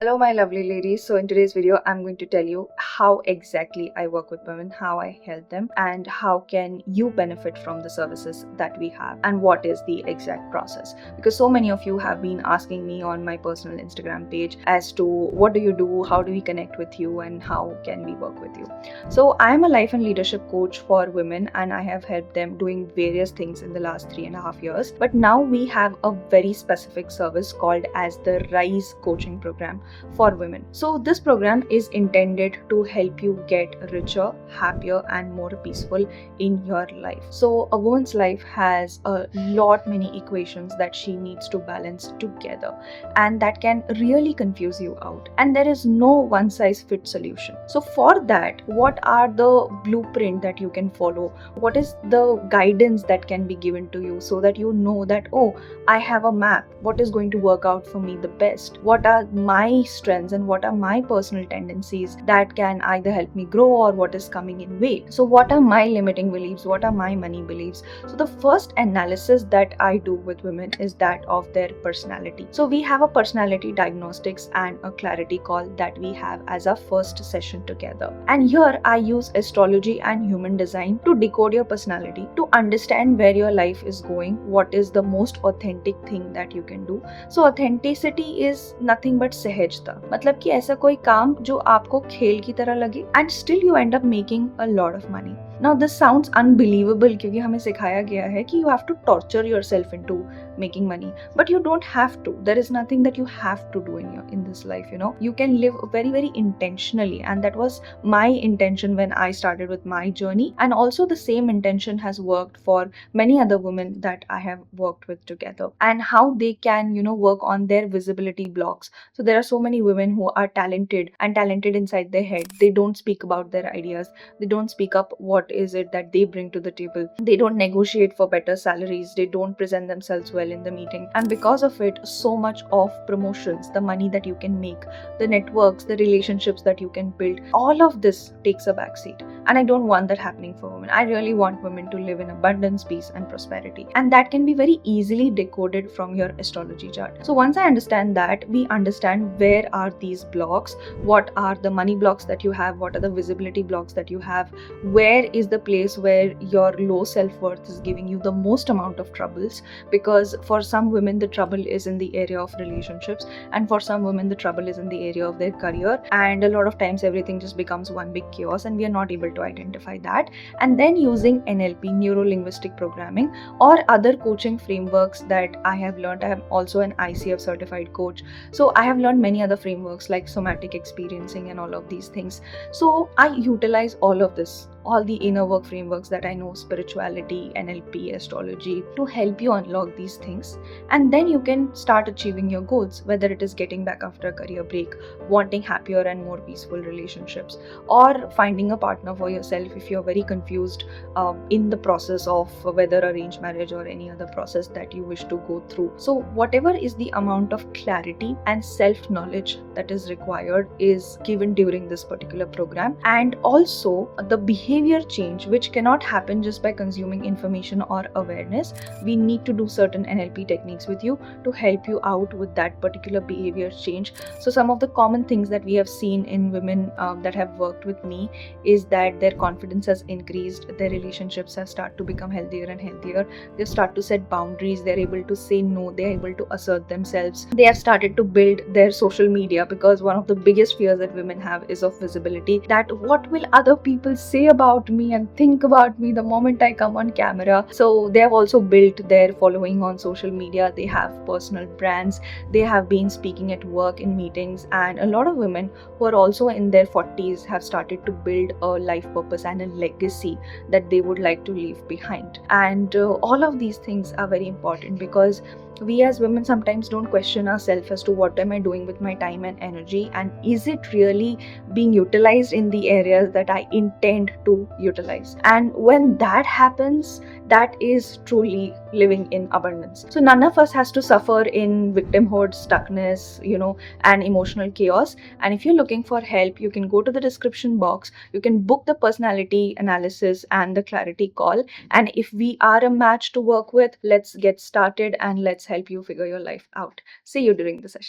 Hello, my lovely ladies. So, in today's video, I'm going to tell you how exactly I work with women, how I help them, and how can you benefit from the services that we have, and what is the exact process. Because so many of you have been asking me on my personal Instagram page as to what do you do, how do we connect with you, and how can we work with you. So, I am a life and leadership coach for women, and I have helped them doing various things in the last 3.5 years. But now we have a very specific service called as the R.I.S.E coaching program for women. So, this program is intended to help you get richer, happier, and more peaceful in your life. So, a woman's life has a lot many equations that she needs to balance together, and that can really confuse you out. And there is no one size fits solution. So, for that, what are the blueprint that you can follow? What is the guidance that can be given to you so that you know that, oh, I have a map. What is going to work out for me the best? What are my strengths and what are my personal tendencies that can either help me grow or what is coming in way? So, what are my limiting beliefs? What are my money beliefs? So, the first analysis that I do with women is that of their personality. So, we have a personality diagnostics and a clarity call that we have as our first session together. And here I use astrology and human design to decode your personality, to understand where your life is going, what is the most authentic thing that you can do. So authenticity is nothing but सहजता, मतलब कि ऐसा कोई काम जो आपको खेल की तरह लगे and still you end up making a lot of money. Now this sounds unbelievable क्योंकि हमें सिखाया गया है कि you have to torture yourself into making money, but you don't have to. There is nothing that you have to do in this life. You can live very intentionally, and that was my intention when I started with my journey, and also the same intention has worked for many other women that I have worked with together, and how they can work on their visibility blocks. So there are so many women who are talented inside their head. They don't speak about their ideas, they don't speak up what is it that they bring to the table, they don't negotiate for better salaries, they don't present themselves well in the meeting, and because of it, so much of promotions, the money that you can make, the networks, the relationships that you can build, all of this takes a backseat. And I don't want that happening for women. I really want women to live in abundance, peace, and prosperity, and that can be very easily decoded from your astrology chart. So once I understand that, we understand where are these blocks, what are the money blocks that you have, what are the visibility blocks that you have, where is the place where your low self-worth is giving you the most amount of troubles. Because for some women the trouble is in the area of relationships, and for some women the trouble is in the area of their career, and a lot of times everything just becomes one big chaos and we are not able to identify that. And then using NLP, neuro linguistic programming, or other coaching frameworks that I have learned. I am also an ICF certified coach, so I have learned many other frameworks like somatic experiencing and all of these things. So I utilize all of this, all the inner work frameworks that I know, spirituality, NLP, astrology, to help you unlock these things. And then you can start achieving your goals, whether it is getting back after a career break, wanting happier and more peaceful relationships, or finding a partner for yourself if you're very confused in the process of whether arranged marriage or any other process that you wish to go through. So whatever is the amount of clarity and self-knowledge that is required is given during this particular program. And also the behavior change, which cannot happen just by consuming information or awareness. We need to do certain NLP techniques with you to help you out with that particular behavior change. So some of the common things that we have seen in women that have worked with me is that their confidence has increased, their relationships have started to become healthier and healthier, they start to set boundaries, they're able to say no, they're able to assert themselves, they have started to build their social media, because one of the biggest fears that women have is of visibility, that what will other people say about me and think about me the moment I come on camera. So they have also built their following on social media, they have personal brands, they have been speaking at work in meetings, and a lot of women who are also in their 40s have started to build a life purpose and a legacy that they would like to leave behind. And all of these things are very important, because we as women sometimes don't question ourselves as to what am I doing with my time and energy, and is it really being utilized in the areas that I intend to utilize. And when that happens, that is truly living in abundance. So none of us has to suffer in victimhood, stuckness, and emotional chaos. And if you're looking for help, you can go to the description box, you can book the personality analysis and the clarity call, and if we are a match to work with, let's get started and let's help you figure your life out. See you during the session.